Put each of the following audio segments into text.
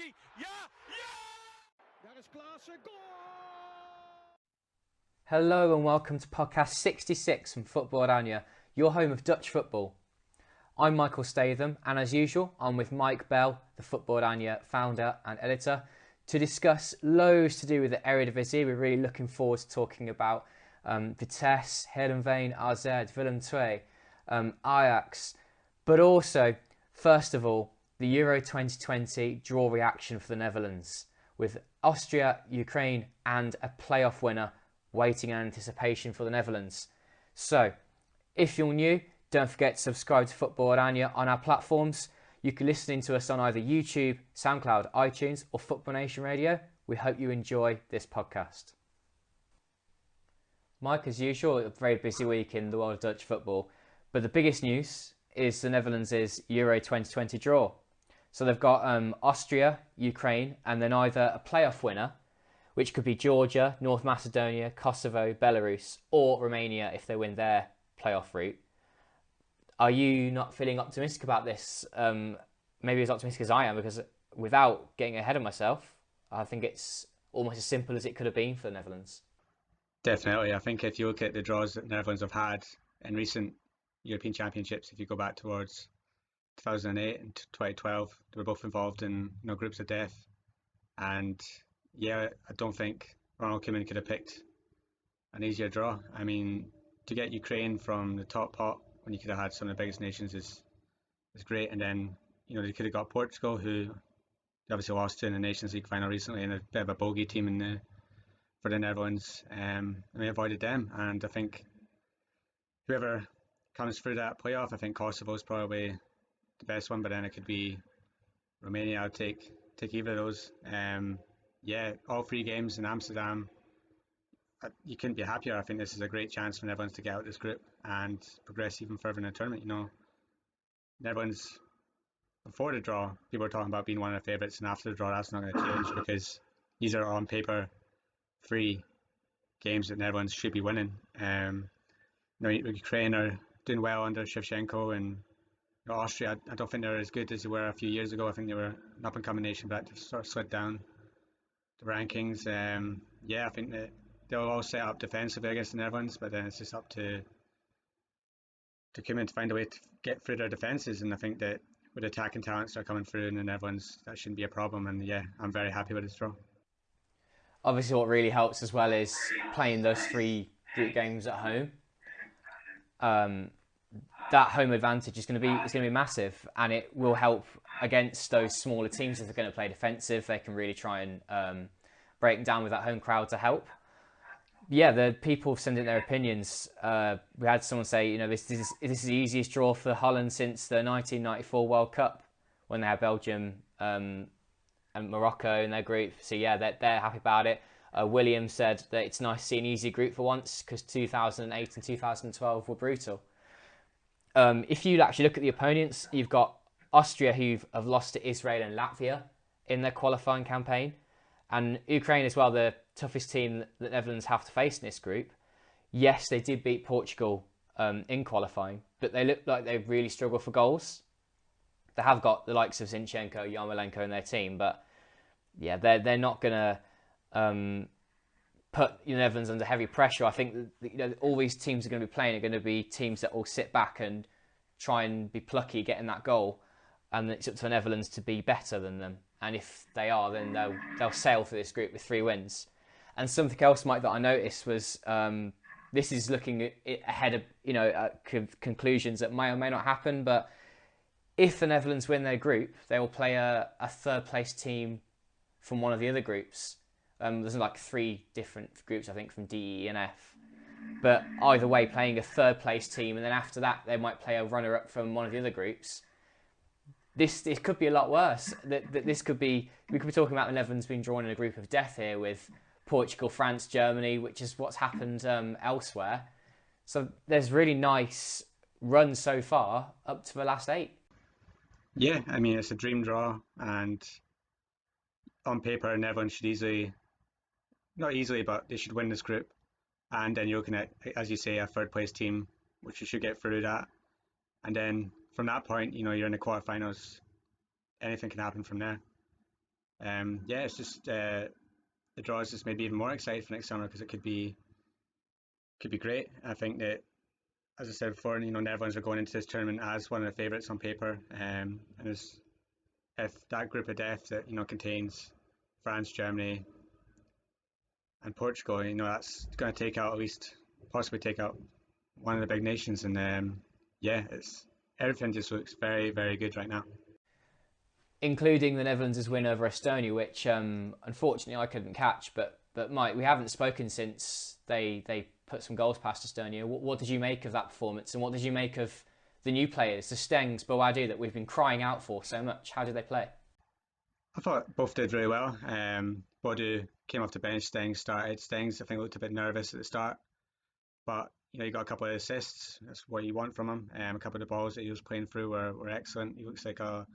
hij! Ja! Ja! Daar is Klaassen. Goal! Hello and welcome to podcast 66 from Football-Oranje, your home of Dutch football. I'm Michael Statham, and as usual, I'm with Mike Bell, the Football-Oranje founder and editor, to discuss loads to do with the Eredivisie. We're really looking forward to talking about Vitesse, Heerenveen, AZ, Willem II, Ajax, but also, first of all, the Euro 2020 draw reaction for the Netherlands, with Austria, Ukraine and a playoff winner waiting in anticipation for the Netherlands. So, if you're new, don't forget to subscribe to Football-Oranje on our platforms. You can listen in to us on either YouTube, SoundCloud, iTunes or Football Nation Radio. We hope you enjoy this podcast. Mike, as usual, a very busy week in the world of Dutch football, but the biggest news is the Netherlands' Euro 2020 draw. So they've got Austria, Ukraine, and then either a playoff winner, which could be Georgia, North Macedonia, Kosovo, Belarus, or Romania if they win their playoff route. Are you not feeling optimistic about this? Maybe as optimistic as I am, because without getting ahead of myself, I think it's almost as simple as it could have been for the Netherlands. Definitely. I think if you look at the draws that the Netherlands have had in recent European Championships, if you go back towards 2008 and 2012, they were both involved in groups of death. And yeah, I don't think Ronald Koeman could have picked an easier draw. I mean, to get Ukraine from the top pot when you could have had some of the biggest nations is great. And then, they could have got Portugal, who they obviously lost to in the Nations League final recently, and a bit of a bogey team for the Netherlands. And we avoided them. And I think whoever comes through that playoff, I think Kosovo is probably the best one, but then it could be Romania. I'll take either of those. All three games in Amsterdam, you couldn't be happier. I think this is a great chance for Netherlands to get out of this group and progress even further in the tournament. Netherlands, before the draw, people were talking about being one of the favourites, and after the draw, that's not going to change, because these are on paper three games that Netherlands should be winning. Ukraine are doing well under Shevchenko, and Austria, I don't think they're as good as they were a few years ago. I think they were an up-and-coming nation, but they've sort of slid down the rankings. I think that they'll all set up defensively against the Netherlands, but then it's just up to Koeman to find a way to get through their defences. And I think that with attacking talents that are coming through in the Netherlands, that shouldn't be a problem. And yeah, I'm very happy with this draw. Obviously, what really helps as well is playing those three group games at home. That home advantage is going to be massive, and it will help against those smaller teams. If they're going to play defensive, they can really try and break down with that home crowd to help. Yeah, the people sending their opinions. We had someone say, this is the easiest draw for Holland since the 1994 World Cup, when they had Belgium and Morocco in their group. So yeah, they're happy about it. William said that it's nice to see an easy group for once, because 2008 and 2012 were brutal. If you actually look at the opponents, you've got Austria, who have lost to Israel and Latvia in their qualifying campaign, and Ukraine as well, the toughest team that the Netherlands have to face in this group. Yes, they did beat Portugal in qualifying, but they look like they really struggle for goals. They have got the likes of Zinchenko, Yarmolenko in their team, but yeah, they're not going to put the Netherlands under heavy pressure. I think that, all these teams are going to be playing are going to be teams that will sit back and try and be plucky getting that goal, and it's up to the Netherlands to be better than them. And if they are, then they'll sail through this group with 3 wins. And something else, Mike, that I noticed was this is looking ahead of conclusions that may or may not happen. But if the Netherlands win their group, they will play a third place team from one of the other groups. There's like 3 different groups, I think, from D, E and F. But either way, playing a third place team, and then after that they might play a runner up from one of the other groups. This could be a lot worse. We could be talking about the Netherlands being drawn in a group of death here with Portugal, France, Germany, which is what's happened elsewhere. So there's really nice runs so far up to the last 8. Yeah, I mean, it's a dream draw, and on paper, Netherlands should not easily, but they should win this group. And then you're looking at, as you say, a third place team, which you should get through that. And then from that point, you're in the quarterfinals. Anything can happen from there. Yeah, it's just the draws just made me even more excited for next summer because it could be great. I think that, as I said before, Netherlands are going into this tournament as one of the favourites on paper, and if that group of death that contains France, Germany, and Portugal, that's going to possibly take out one of the big nations, and yeah, everything just looks very, very good right now. Including the Netherlands' win over Estonia, which unfortunately I couldn't catch. But Mike, we haven't spoken since they put some goals past Estonia. What did you make of that performance, and what did you make of the new players, the Stengs, Boadu, that we've been crying out for so much? How did they play? I thought both did really well. Boadu came off the bench, Stengs started. Stengs, I think, looked a bit nervous at the start, but he got a couple of assists. That's what you want from him. A couple of the balls that he was playing through were excellent. He looks like a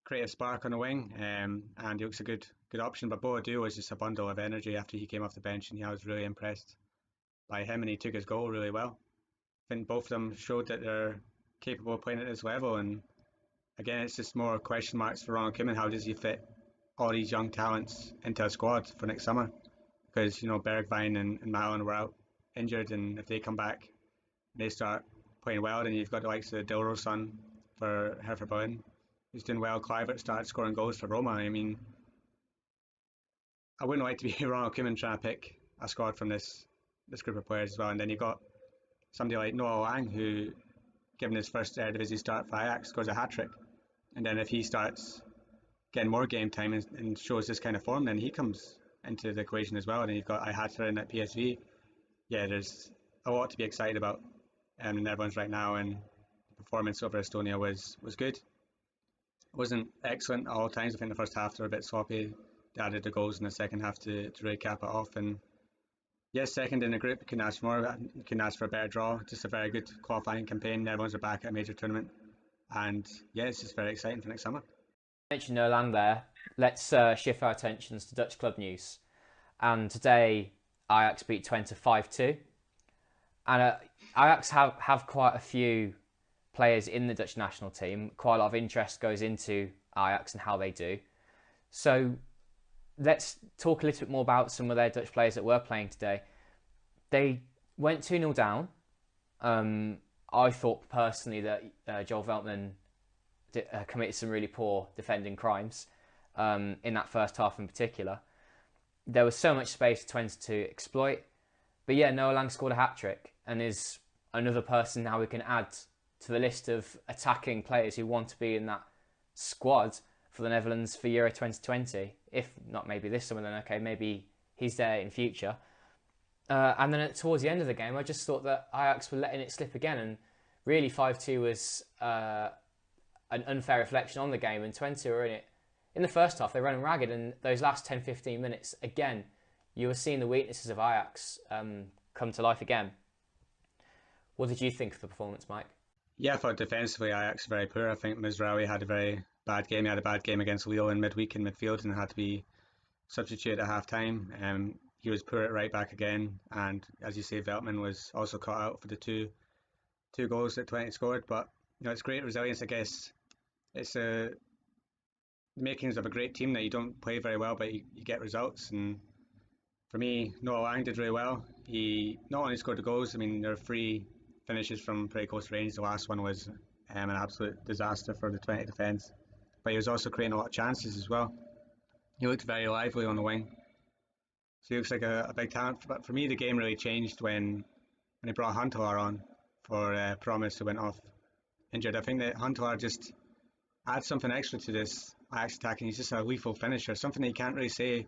creative spark on the wing, and he looks a good option. But Boadu was just a bundle of energy after he came off the bench, and I was really impressed by him, and he took his goal really well. I think both of them showed that they're capable of playing at this level, and again, it's just more question marks for Ronald Koeman. How does he fit all these young talents into a squad for next summer? Because Bergwijn and Malen were out injured, and if they come back, they start playing well. Then you've got the likes of Dilro's son for Hertha Berlin, who's doing well. Kluivert started scoring goals for Roma. I mean, I wouldn't like to be Ronald Koeman trying to pick a squad from this group of players as well. And then you've got somebody like Noah Lang, who, given his first Eredivisie start for Ajax, scores a hat-trick. And then if he starts getting more game time and shows this kind of form, then he comes into the equation as well. And then you've got Ihataren at PSV. Yeah, there's a lot to be excited about in the Netherlands right now, and the performance over Estonia was good. It wasn't excellent at all times. I think the first half they were a bit sloppy. They added the goals in the second half to really cap it off. And yes, second in the group, you can ask for more. You can ask for a better draw. Just a very good qualifying campaign. Netherlands are back at a major tournament. And yeah, it's just very exciting for next summer. You mentioned No Lang there. Let's shift our attentions to Dutch club news. And today, Ajax beat Twente 5-2. And Ajax have quite a few players in the Dutch national team. Quite a lot of interest goes into Ajax and how they do. So let's talk a little bit more about some of their Dutch players that were playing today. They went 2-0 down. I thought personally that Joel Veltman committed some really poor defending crimes in that first half in particular. There was so much space for Twente to exploit. But yeah, Noah Lang scored a hat-trick and is another person now we can add to the list of attacking players who want to be in that squad for the Netherlands for Euro 2020. If not maybe this summer, then okay, maybe he's there in future. And then towards the end of the game, I just thought that Ajax were letting it slip again, and really 5-2 was an unfair reflection on the game, and Twente were in it. In the first half, they were running ragged, and those last 10-15 minutes, again, you were seeing the weaknesses of Ajax come to life again. What did you think of the performance, Mike? Yeah, I thought defensively Ajax very poor. I think Mizraoui had a very bad game. He had a bad game against Lille in midweek in midfield and had to be substituted at half-time. He was poor at right back again, and as you say, Veltman was also caught out for the two goals that Twente scored. But it's great resilience, I guess. It's the makings of a great team that you don't play very well, but you get results. And for me, Noah Lang did really well. He not only scored the goals, I mean, there are 3 finishes from pretty close range. The last one was an absolute disaster for the Twente defence. But he was also creating a lot of chances as well. He looked very lively on the wing. So he looks like a big talent. But for me, the game really changed when he brought Huntelaar on for Promise, who went off injured. I think that Huntelaar just adds something extra to this Ajax attack, and he's just a lethal finisher. Something that you can't really say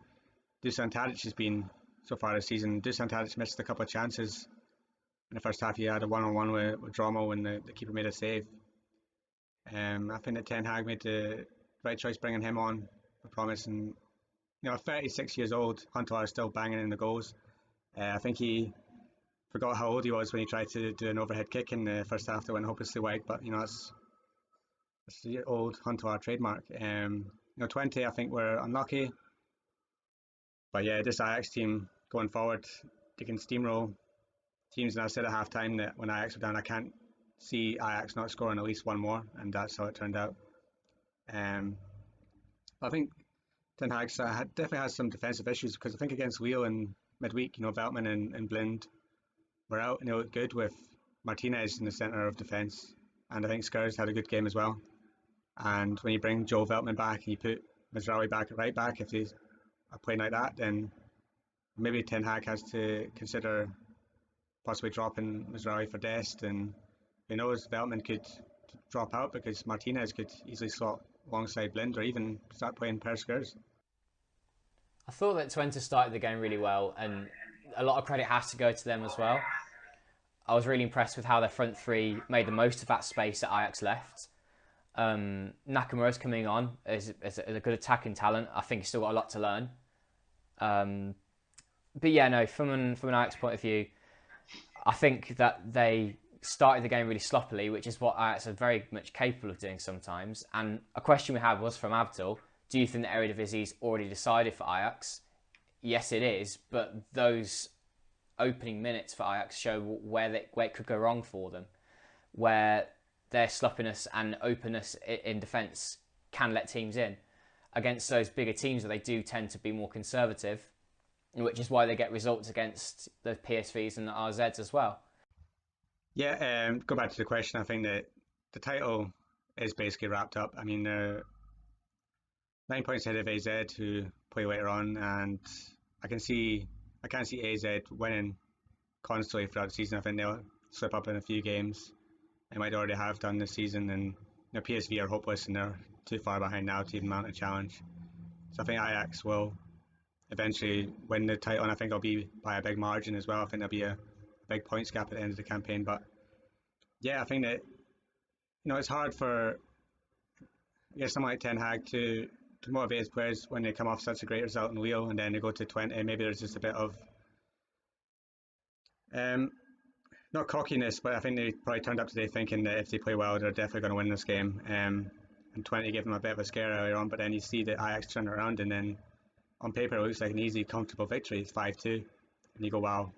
Dusan Tadic has been so far this season. Dusan Tadic missed a couple of chances in the first half. He had a one-on-one with Drommel when the keeper made a save. I think that Ten Hag made the right choice bringing him on for Promise. And 36 years old, Huntelaar is still banging in the goals. I think he forgot how old he was when he tried to do an overhead kick in the first half that went hopelessly wide. But that's the old Huntelaar trademark. Twente, I think, were unlucky. But yeah, this Ajax team going forward, they can steamroll teams. And I said at half time that when Ajax were down, I can't see Ajax not scoring at least one more, and that's how it turned out. I think Ten Hag definitely has some defensive issues, because I think against Lille in midweek, Veltman and Blind were out and they looked good with Martinez in the centre of defence, and I think Skurs had a good game as well. And when you bring Joel Veltman back and you put Mazraoui back at right back, if they are playing like that, then maybe Ten Hag has to consider possibly dropping Mazraoui for Dest, and who knows, Veltman could drop out because Martinez could easily slot alongside Blind or even start playing per Skurs. I thought that Twente started the game really well, and a lot of credit has to go to them as well. I was really impressed with how their front three made the most of that space that Ajax left. Nakamura's coming on as a good attacking talent. I think he's still got a lot to learn. But yeah, no, from an Ajax point of view, I think that they started the game really sloppily, which is what Ajax are very much capable of doing sometimes. And a question we had was from Abdul: do you think the Eredivisie is already decided for Ajax? Yes, it is, but those opening minutes for Ajax show where it could go wrong for them, where their sloppiness and openness in defence can let teams in against those bigger teams that they do tend to be more conservative, which is why they get results against the PSVs and the RZs as well. Yeah, go back to the question. I think that the title is basically wrapped up. I mean, 9 points ahead of AZ, who play later on, and I can't see AZ winning constantly throughout the season. I think they'll slip up in a few games. They might already have done this season, and PSV are hopeless and they're too far behind now to even mount a challenge. So I think Ajax will eventually win the title, and I think it'll be by a big margin as well. I think there'll be a big points gap at the end of the campaign. But yeah, I think that it's hard for someone like Ten Hag to motivate his players when they come off such a great result in Lille and then they go to Twente. Maybe there's just a bit of not cockiness, but I think they probably turned up today thinking that if they play well, they're definitely going to win this game. And Twente gave them a bit of a scare earlier on, but then you see that Ajax turn it around, and then on paper it looks like an easy, comfortable victory. It's 5-2, and you go, wow,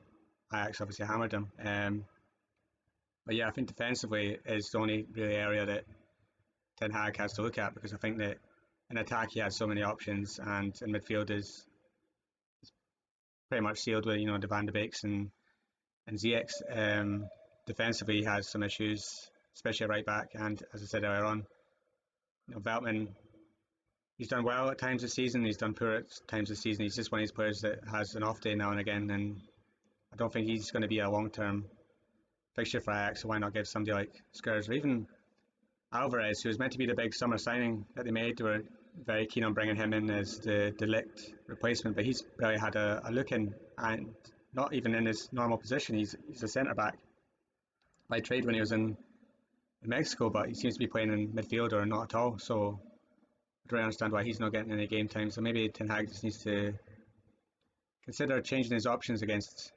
Ajax obviously hammered them. But yeah, I think defensively is the only really area that Ten Hag has to look at, because I think that in attack he has so many options, and in midfield is pretty much sealed with the Van de Beeks and Ziyech. Defensively he has some issues, especially at right back, and as I said earlier on, Veltman, he's done well at times this season, he's done poor at times this season. He's just one of these players that has an off day now and again, and I don't think he's going to be a long-term fixture for Ajax, so why not give somebody like Skurs or even Alvarez, who was meant to be the big summer signing that they made. They were very keen on bringing him in as the Ligt replacement, but he's barely had a look in, and not even in his normal position. He's a centre-back by trade when he was in Mexico, but he seems to be playing in midfield or not at all, so I don't understand why he's not getting any game time. So maybe Ten Hag just needs to consider changing his options against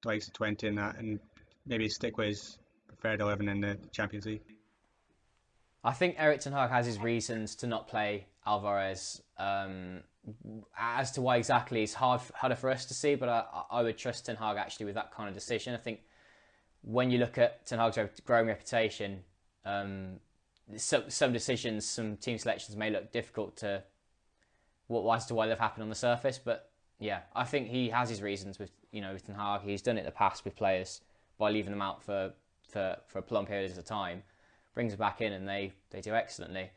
the likes of Twente and that, and maybe stick with his preferred 11 in the Champions League. I think Erik ten Hag has his reasons to not play Alvarez. As to why exactly, it's harder for us to see, but I would trust Ten Hag actually with that kind of decision. I think when you look at Ten Hag's growing reputation, some decisions, some team selections may look difficult to as to why they've happened on the surface. But yeah, I think he has his reasons with with Ten Hag. He's done it in the past with players by leaving them out for prolonged periods of time, brings them back in and they do excellently.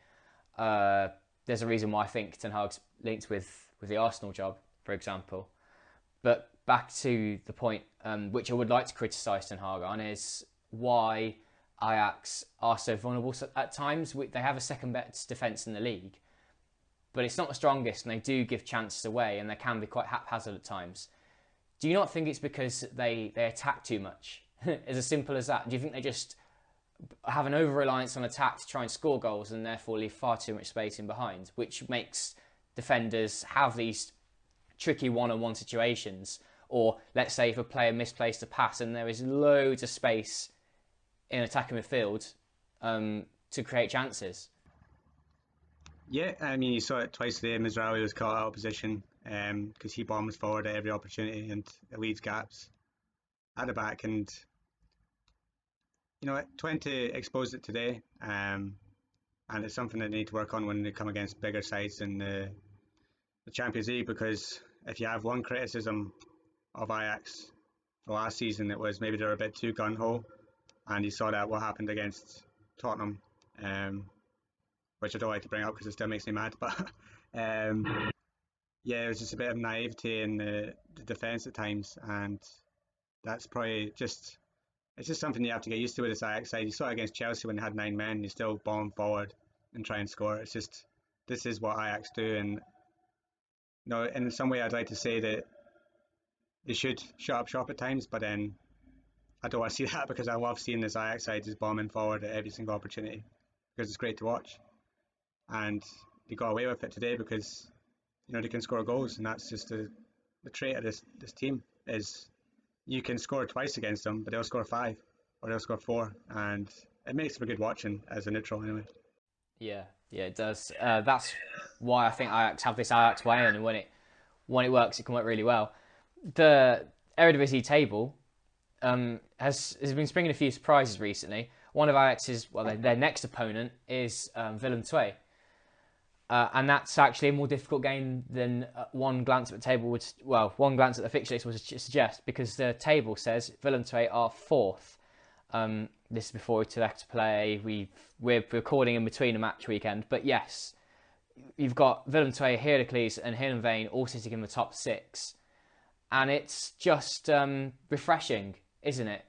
There's a reason why I think Ten Hag's linked with the Arsenal job, for example. But back to the point, which I would like to criticise Ten Hag on, is why Ajax are so vulnerable at times. They have a second best defence in the league, but it's not the strongest, and they do give chances away, and they can be quite haphazard at times. Do you not think it's because they attack too much? As simple as that. Do you think they just have an over-reliance on attack to try and score goals and therefore leave far too much space in behind, which makes defenders have these tricky one-on-one situations? Or let's say if a player misplaced a pass and there is loads of space in attacking midfield to create chances. Yeah, I mean, you saw it twice today. Mazraoui was caught out of position because he bombs forward at every opportunity and it leaves gaps at the back. And Twente exposed it today, and it's something that they need to work on when they come against bigger sides in the the Champions League, because if you have one criticism of Ajax for last season, it was maybe they were a bit too gung-ho, and you saw that what happened against Tottenham, which I don't like to bring up because it still makes me mad, but yeah, it was just a bit of naivety in the defence at times, and that's probably just, it's just something you have to get used to with this Ajax side. You saw it against Chelsea when they had 9 men, you still bomb forward and try and score. It's just, this is what Ajax do, and in some way I'd like to say that they should shut up shop at times, but then I don't want to see that, because I love seeing this Ajax side just bombing forward at every single opportunity, because it's great to watch. And they got away with it today because they can score goals, and that's just the trait of this team, is you can score twice against them, but they'll score 5 or they'll score 4, and it makes for good watching as a neutral anyway. Yeah, it does. That's why I think Ajax have this Ajax way, and when it works, it can work really well. The Eredivisie table has been springing a few surprises recently. One of Ajax's, their next opponent is Willem II. And that's actually a more difficult game than one glance at the table one glance at the fixture list would suggest, because the table says Willem II are 4th. This is before Utrecht play. We're recording in between a match weekend, but yes, you've got Willem II, Heracles, and Heerenveen all sitting in the top 6, and it's just refreshing, isn't it?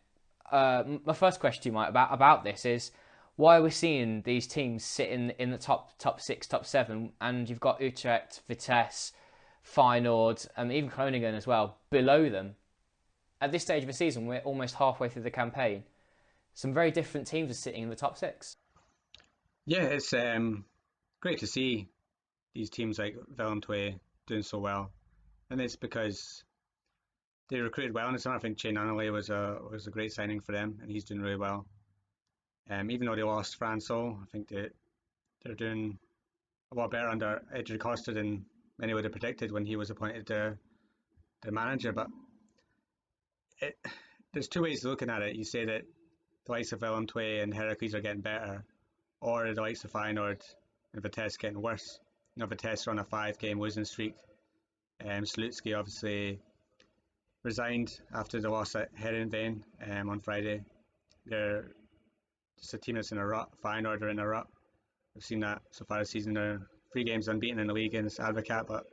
My first question to you, Mike, about this is, why are we seeing these teams sit in the top 6, top 7, and you've got Utrecht, Vitesse, Feyenoord, and even Groningen as well below them? At this stage of the season, we're almost halfway through the campaign. Some very different teams are sitting in the top 6. Yeah, it's great to see these teams like Willem II doing so well, and it's because they recruited well in the summer. I think Che Nunley was a great signing for them, and he's doing really well. Even though they lost Franso, I think they're doing a lot better under Edric Costa than many would have predicted when he was appointed their manager. But there's two ways of looking at it. You say that the likes of Willem II and Heracles are getting better, or the likes of Feyenoord and Vitesse getting worse. Vitesse are on a 5-game losing streak. Slutsky obviously resigned after the loss at Heerenveen on Friday. They're just a team that's in a rut. Feyenoord are in a rut. We've seen that so far this season. They're 3 games unbeaten in the league against Advocat, but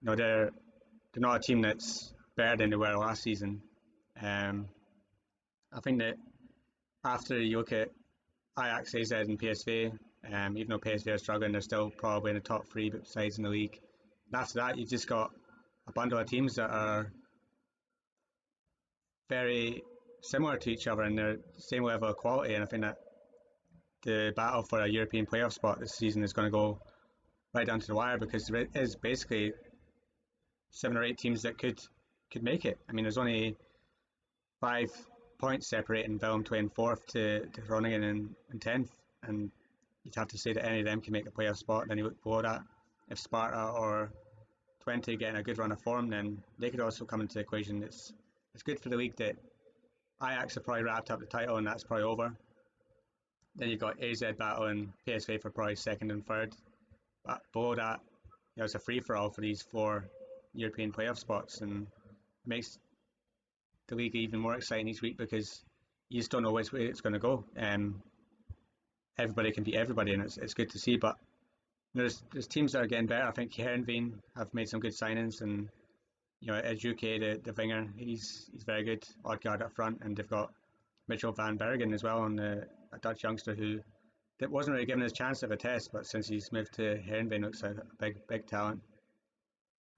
they're not a team that's better than they were last season. I think that after you look at Ajax, AZ and PSV, even though PSV are struggling, they're still probably in the top 3 sides in the league. And after that, you've just got a bundle of teams that are very similar to each other, and they're the same level of quality. And I think that the battle for a European playoff spot this season is going to go right down to the wire, because there is basically 7 or 8 teams that could make it. I mean, there's only 5 points separating Willem II in 4th to Groningen in 10th, and you'd have to say that any of them can make a playoff spot. Then you look below that, if Sparta or Twente getting a good run of form, then they could also come into the equation. It's good for the league that Ajax have probably wrapped up the title and that's probably over. Then you've got AZ battling PSV for probably 2nd and 3rd. But below that, it's a free-for-all for these 4 European playoff spots, and it makes the league even more exciting each week, because you just don't know which way it's going to go. Everybody can beat everybody, and it's good to see. But there's teams that are getting better. I think Heerenveen have made some good signings, and Ejuke, the winger, he's very good. Odegaard up front, and they've got Mitchell van Bergen as well, a Dutch youngster who that wasn't really given his chance at Vitesse, but since he's moved to Heerenveen, looks like a big talent.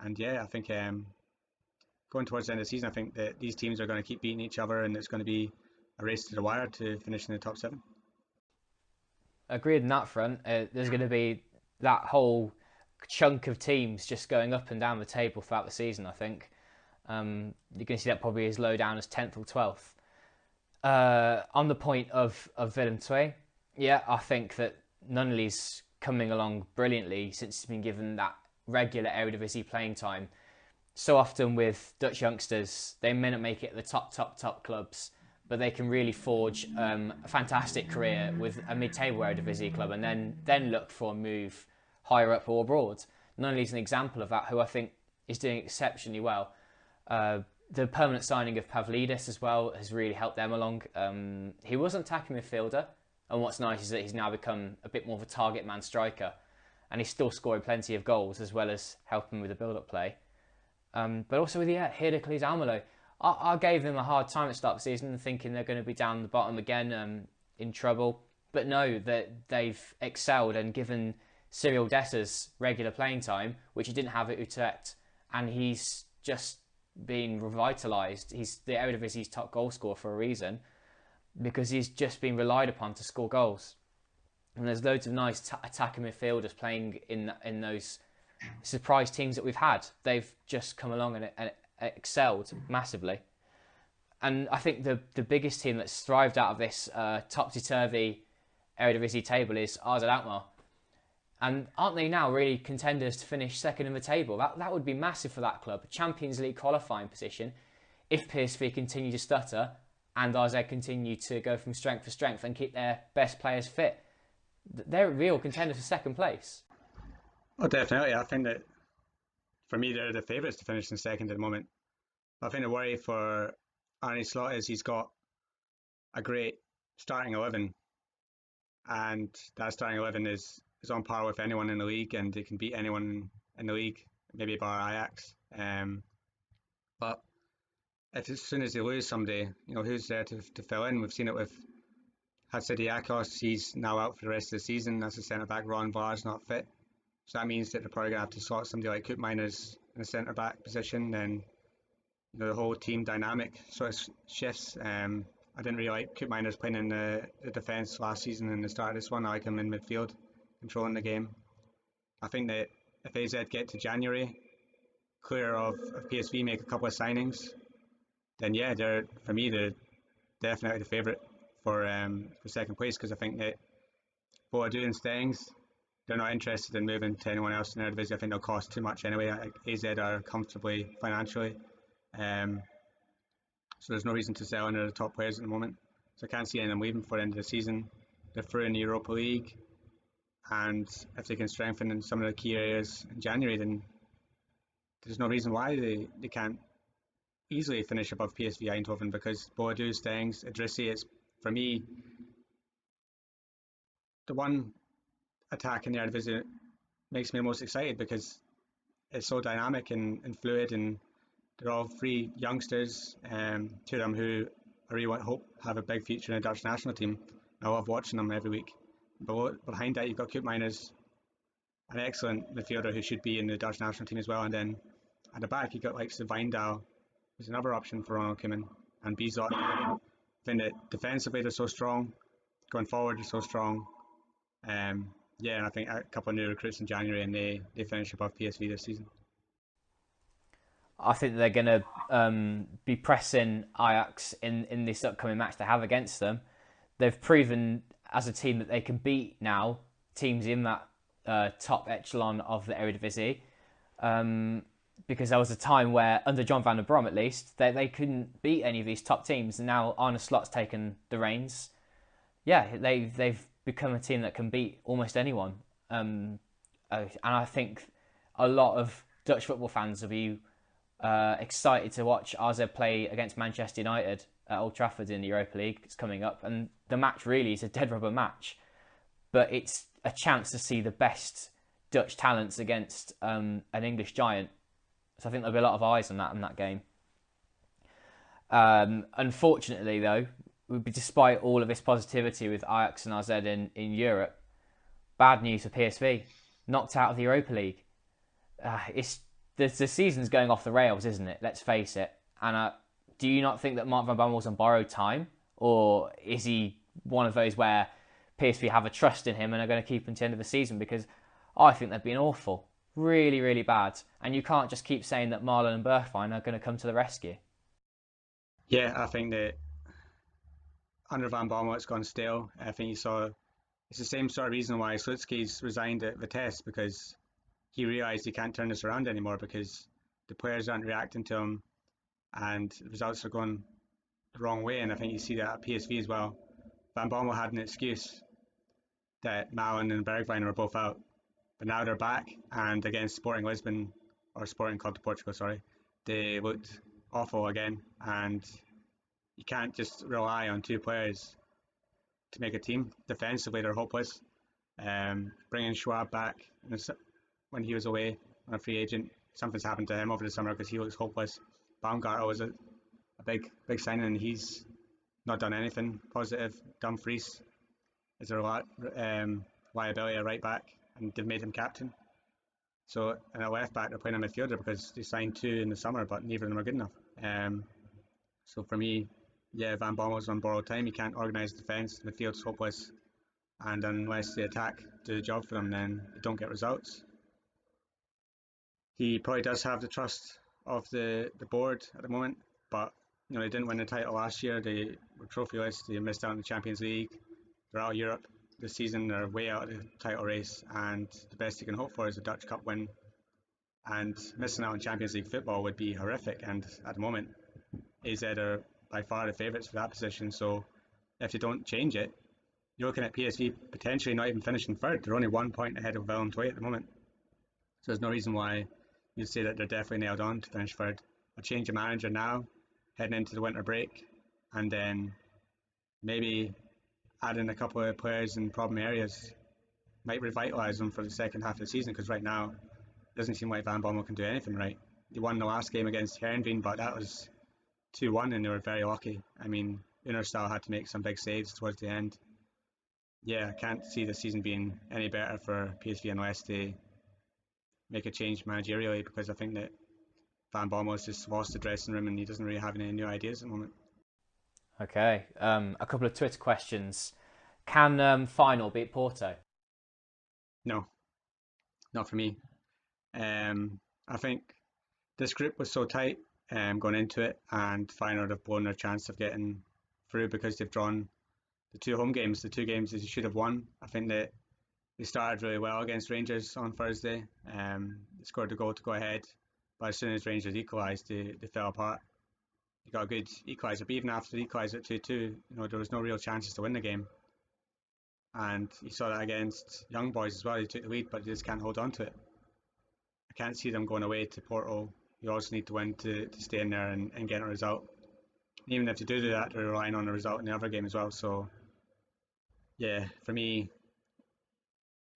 And yeah, I think going towards the end of the season, I think that these teams are going to keep beating each other, and it's going to be a race to the wire to finish in the top 7. Agreed on that front. There's going to be that whole chunk of teams just going up and down the table throughout the season, I think. You're going to see that probably as low down as 10th or 12th. On the point of Willem II, yeah, I think that Nunley's coming along brilliantly since he's been given that regular Eredivisie playing time. So often with Dutch youngsters, they may not make it at the top clubs, but they can really forge a fantastic career with a mid-table Eredivisie club, and then look for a move higher up or abroad. Noni is an example of that, who I think is doing exceptionally well. The permanent signing of Pavlidis as well has really helped them along. He was an attacking midfielder, and what's nice is that he's now become a bit more of a target man striker, and he's still scoring plenty of goals as well as helping with the build-up play. But also with Heracles Almelo, I gave them a hard time at the start of the season, thinking they're going to be down the bottom again, in trouble. But no, that they've excelled and given Cyril Dessers regular playing time, which he didn't have at Utrecht, and he's just been revitalised. He's the Eredivisie's top goal scorer for a reason, because he's just been relied upon to score goals. And there's loads of nice attacking midfielders playing in those surprise teams that we've had. They've just come along and excelled massively. And I think the biggest team that's thrived out of this topsy-turvy Eredivisie table is AZ Alkmaar. And aren't they now really contenders to finish second in the table? That would be massive for that club. A Champions League qualifying position if PSV continue to stutter and AZ continue to go from strength to strength and keep their best players fit. They're real contenders for second place. Oh, definitely. I think that, for me, they're the favourites to finish in second at the moment. I think the worry for Arne Slot is he's got a great starting 11, and that starting 11 is on par with anyone in the league, and they can beat anyone in the league, maybe bar Ajax. But as soon as they lose somebody, who's there to fill in? We've seen it with Hatsidiakos. He's now out for the rest of the season. That's the centre-back. Ron Vlaar's not fit. So that means that they're probably going to have to slot somebody like Koopmeiners in the centre-back position. Then the whole team dynamic sort of shifts. I didn't really like Koopmeiners playing in the defence last season and the start of this one. I like him in midfield, controlling the game. I think that if AZ get to January, clear of PSV, make a couple of signings, then yeah, they're definitely the favourite for second place, because I think that Boadu and Stengs, they're not interested in moving to anyone else in the Eredivisie. I think they'll cost too much anyway. AZ are comfortably financially, so there's no reason to sell any of the top players at the moment. So I can't see any of them leaving before the end of the season. They're through in the Europa League, and if they can strengthen in some of the key areas in January, then there's no reason why they can't easily finish above PSV Eindhoven, because Boadu, Stengs, Idrissi, it's, for me, the one attack in the Eredivisie makes me the most excited, because it's so dynamic and fluid, and they're all three youngsters, two of them who I really hope have a big future in the Dutch national team. I love watching them every week. But behind that, you've got Koopmeiners, an excellent midfielder who should be in the Dutch national team as well. And then at the back, you've got like Wijndal, who's another option for Ronald Koeman, and Bizot. I think that defensively they're so strong, going forward they're so strong. And I think a couple of new recruits in January, and they finish above PSV this season. I think they're going to be pressing Ajax in this upcoming match they have against them. They've proven as a team that they can beat now teams in that top echelon of the Eredivisie. Because there was a time where, under John van der Brom at least, they couldn't beat any of these top teams, and now Arne Slot's taken the reins. Yeah, they've become a team that can beat almost anyone. And I think a lot of Dutch football fans will be excited to watch AZ play against Manchester United at Old Trafford in the Europa League. It's coming up, and the match really is a dead rubber match, but it's a chance to see the best Dutch talents against an English giant. So I think there'll be a lot of eyes on that game. Unfortunately, though, despite all of this positivity with Ajax and AZ in Europe, bad news for PSV, knocked out of the Europa League. The season's going off the rails, isn't it? Let's face it. And do you not think that Mark van Bommel's on borrowed time? Or is he one of those where PSV have a trust in him and are going to keep him to the end of the season? Because I think they've been awful. Really, really bad. And you can't just keep saying that Marlon and Bergwijn are going to come to the rescue. Yeah, I think that under Van Bommel it's gone stale. I think you saw it's the same sort of reason why Slutsky's resigned at Vitesse, because he realised he can't turn this around anymore, because the players aren't reacting to him and the results are going the wrong way. And I think you see that at PSV as well. Van Bommel had an excuse that Malen and Bergwijn were both out, But now they're back, and against Sporting Lisbon, or Sporting Club de Portugal, sorry, they looked awful again. And you can't just rely on two players to make a team. Defensively, they're hopeless. Bringing Schwab back when he was away on a free agent, something's happened to him over the summer because he looks hopeless. Baumgartner was a big signing, and he's not done anything positive. Dumfries is a liability at right back, and they've made him captain. So, and at left back, they're playing a midfielder because they signed two in the summer, but neither of them are good enough. So for me, yeah, Van Bommel's on borrowed time. He can't organise defence. The midfield's hopeless, and unless the attack do the job for them, then they don't get results. He probably does have the trust of the board at the moment, but they didn't win the title last year. They were trophyless. They missed out on the Champions League. They're out of Europe this season. They're way out of the title race, and the best you can hope for is a Dutch Cup win. And missing out on Champions League football would be horrific. And at the moment, AZ are by far the favourites for that position. So if they don't change it, you're looking at PSV potentially not even finishing third. They're only 1 point ahead of Willem II at the moment. So there's no reason why you'd say that they're definitely nailed on to finish third. A change of manager now, heading into the winter break, and then maybe adding a couple of players in problem areas might revitalise them for the second half of the season, because right now it doesn't seem like Van Bommel can do anything right. They won the last game against Heerenveen, but that was 2-1 and they were very lucky. I mean, Unnerstal had to make some big saves towards the end. Yeah, I can't see the season being any better for PSV unless they make a change managerially, because I think that Van Bommel's just lost the dressing room and he doesn't really have any new ideas at the moment. Okay, a couple of Twitter questions. Can Feyenoord beat Porto? No, not for me. I think this group was so tight going into it, and Feyenoord have blown their chance of getting through because they've drawn the two home games, the two games that they should have won. I think that they started really well against Rangers on Thursday. They scored the goal to go ahead, but as soon as Rangers equalised, they fell apart. They got a good equaliser, but even after the equaliser at 2-2, there was no real chances to win the game. And you saw that against Young Boys as well. They took the lead, but they just can't hold on to it. I can't see them going away to Porto. You also need to win to stay in there and get a result. Even if they do that, they're relying on a result in the other game as well. So, yeah, for me,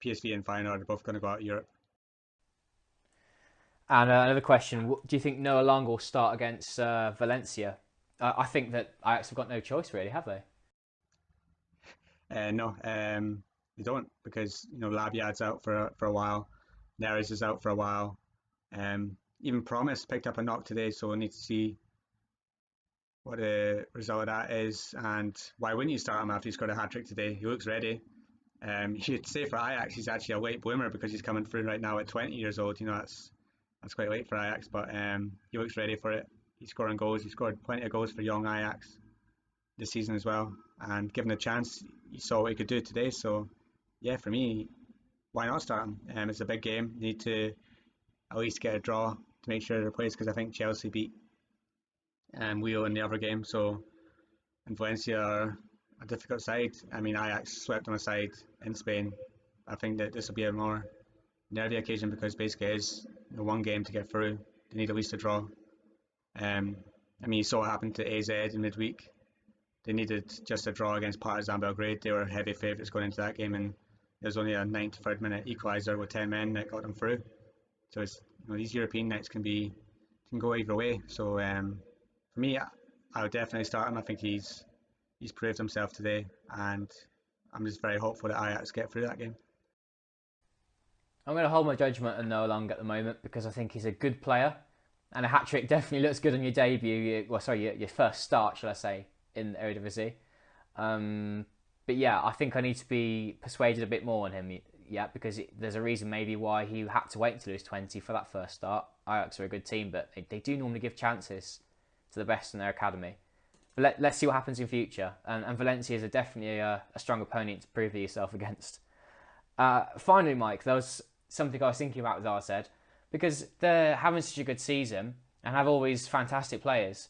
PSV and Feyenoord are both going to go out of Europe. And another question, do you think Noah Lang will start against Valencia? I think that Ajax have got no choice really, have they? No, they don't, because Labiad's out for a while, Neres is out for a while. Even Promise picked up a knock today, so we'll need to see what the result of that is. And why wouldn't you start him after he scored a hat-trick today? He looks ready. You'd say for Ajax he's actually a late bloomer because he's coming through right now at 20 years old. That's quite late for Ajax, but he looks ready for it. He's scoring goals. He scored plenty of goals for young Ajax this season as well. And given a chance, you saw what he could do today. So, yeah, for me, why not start him? It's a big game. You need to at least get a draw to make sure they're placed, because I think Chelsea beat Wheel in the other game. So, and Valencia are a difficult side. I mean, Ajax swept them aside in Spain. I think that this will be a more nervy occasion because basically it is one game to get through. They need at least a draw. I mean, you saw what happened to AZ in midweek. They needed just a draw against Partizan Belgrade. They were heavy favourites going into that game, and there was only a 93rd minute equaliser with 10 men that got them through. So it's, these European nights can go either way. So for me, I would definitely start him. I think he's proved himself today, and I'm just very hopeful that Ajax get through that game. I'm going to hold my judgment on Noah Lang at the moment because I think he's a good player, and a hat-trick definitely looks good on your debut. Your first start, shall I say, in the Eredivisie. But yeah, I think I need to be persuaded a bit more on him. Yeah, because there's a reason maybe why he had to wait until he was 20 for that first start. Ajax are a good team, but they do normally give chances to the best in their academy. But let's see what happens in future. And Valencia is definitely a strong opponent to prove yourself against. Finally, Mike, there was something I was thinking about with RZ, because they're having such a good season and have all these fantastic players.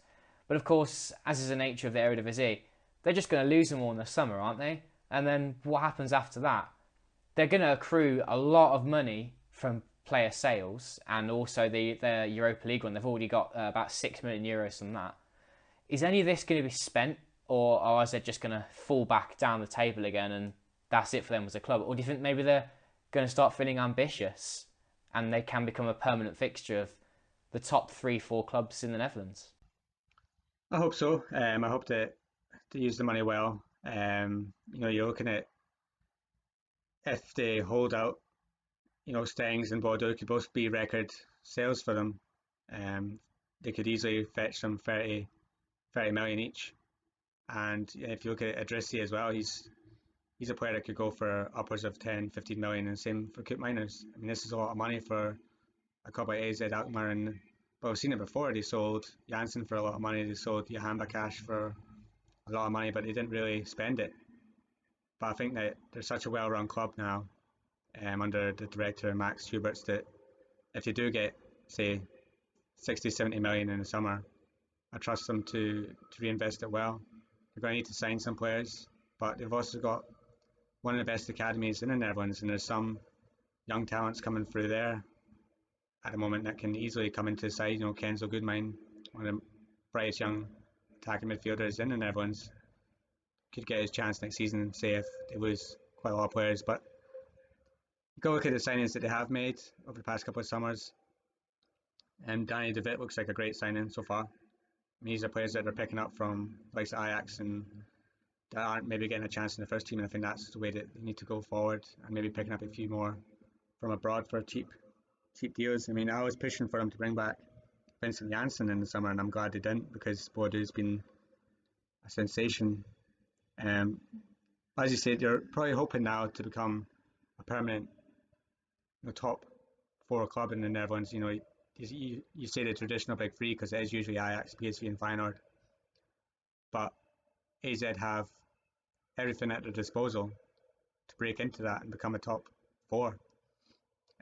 But of course, as is the nature of the Eredivisie, they're just going to lose them all in the summer, aren't they? And then what happens after that? they're going to accrue a lot of money from player sales and also the Europa League one. They've already got about €6 million from that. Is any of this going to be spent, or is it just going to fall back down the table again and that's it for them as a club? Or do you think maybe they're going to start feeling ambitious and they can become a permanent fixture of the top 3-4 clubs in the Netherlands? I hope so. I hope that they use the money well. You're looking at, if they hold out, Stengs and Bordeaux could both be record sales for them. They could easily fetch them 30 million each. And if you look at Idrissi as well, he's a player that could go for upwards of 10, 15 million, and same for Koop Miners. I mean, this is a lot of money for a club like AZ Alkmaar, but we've seen it before. They sold Janssen for a lot of money, they sold Johan Bakash for a lot of money, but they didn't really spend it. But I think that they're such a well-run club now, under the director Max Huberts, that if they do get, say, 60, 70 million in the summer, I trust them to reinvest it well. They're going to need to sign some players, but they've also got one of the best academies in the Netherlands, and there's some young talents coming through there at the moment that can easily come into the side. Kenzo Goodmine, one of the brightest young attacking midfielders in the Netherlands, could get his chance next season, say, if they lose quite a lot of players. But you go look at the signings that they have made over the past couple of summers, and Danny De Witt looks like a great signing so far. I mean, these are players that they're picking up from like Ajax and that aren't maybe getting a chance in the first team, and I think that's the way that they need to go forward, and maybe picking up a few more from abroad for cheap deals. I mean, I was pushing for them to bring back Vincent Janssen in the summer, and I'm glad they didn't, because Bordeaux's been a sensation. As you said, you're probably hoping now to become a permanent top 4 club in the Netherlands. You say the traditional big 3 because it is usually Ajax, PSV and Feyenoord, but AZ have everything at their disposal to break into that and become a top 4.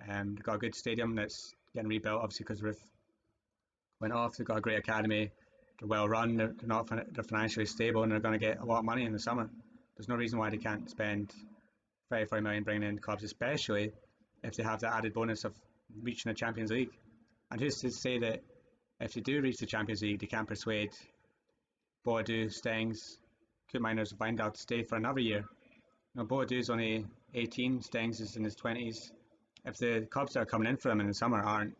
They've got a good stadium that's getting rebuilt, obviously, because the roof went off. They've got a great academy. They're well run. They're financially stable, and they're going to get a lot of money in the summer. There's no reason why they can't spend 35 million bringing in clubs, especially if they have the added bonus of reaching the Champions League. And who's to say that if they do reach the Champions League, they can't persuade Bordeaux, Stengs, Koop Miners, Wijndal to stay for another year. Bordeaux's only 18, Stengs is in his 20s. If the clubs that are coming in for them in the summer aren't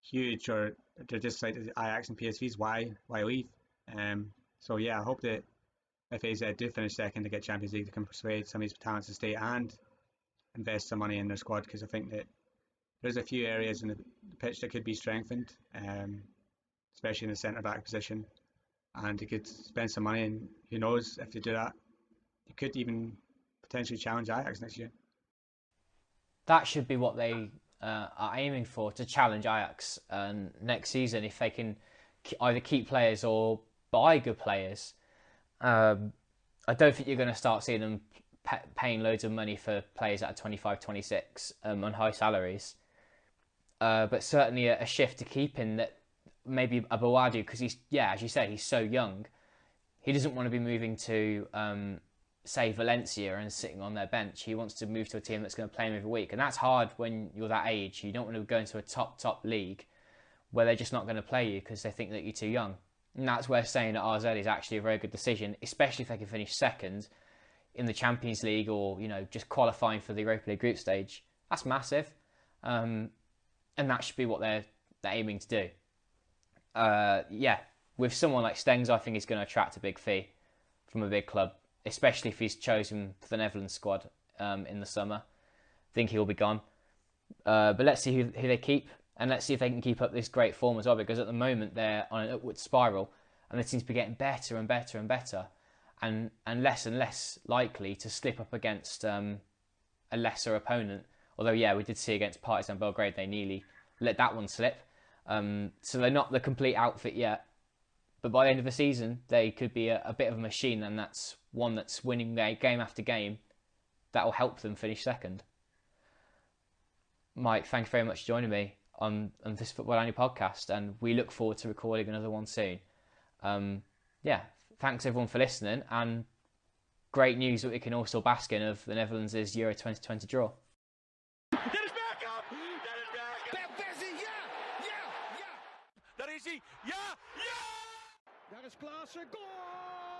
huge, or they're just like the Ajax and PSVs, why leave? So yeah, I hope that if AZ do finish second to get Champions League, they can persuade some of these talents to stay and invest some money in their squad, because I think that there's a few areas in the pitch that could be strengthened, especially in the centre-back position, and they could spend some money, and who knows, if they do that, they could even potentially challenge Ajax next year. That should be what they are aiming for, to challenge Ajax next season, if they can either keep players or buy good players. I don't think you're going to start seeing them paying loads of money for players that are 25, 26 on high salaries. But certainly a shift to keeping that, maybe a Bouadou, because he's, as you say, he's so young. He doesn't want to be moving to, say, Valencia and sitting on their bench. He wants to move to a team that's going to play him every week. And that's hard when you're that age. You don't want to go into a top league where they're just not going to play you because they think that you're too young. And that's where staying at RZ is actually a very good decision, especially if they can finish second in the Champions League, or just qualifying for the Europa League group stage. That's massive, and that should be what they're aiming to do. With someone like Stengs, I think he's going to attract a big fee from a big club, especially if he's chosen for the Netherlands squad in the summer. I think he'll be gone. But let's see who they keep, and let's see if they can keep up this great form as well, because at the moment they're on an upward spiral, and they seem to be getting better and better and better, and less likely to slip up against a lesser opponent. Although, we did see against Partizan Belgrade, they nearly let that one slip. So they're not the complete outfit yet. But by the end of the season, they could be a bit of a machine, and that's one that's winning game after game. That will help them finish second. Mike, thank you very much for joining me on this Football-Oranje podcast, and we look forward to recording another one soon. Thanks everyone for listening, and great news that we can also bask in of the Netherlands' Euro 2020 draw. Daar is Klaassen, goal!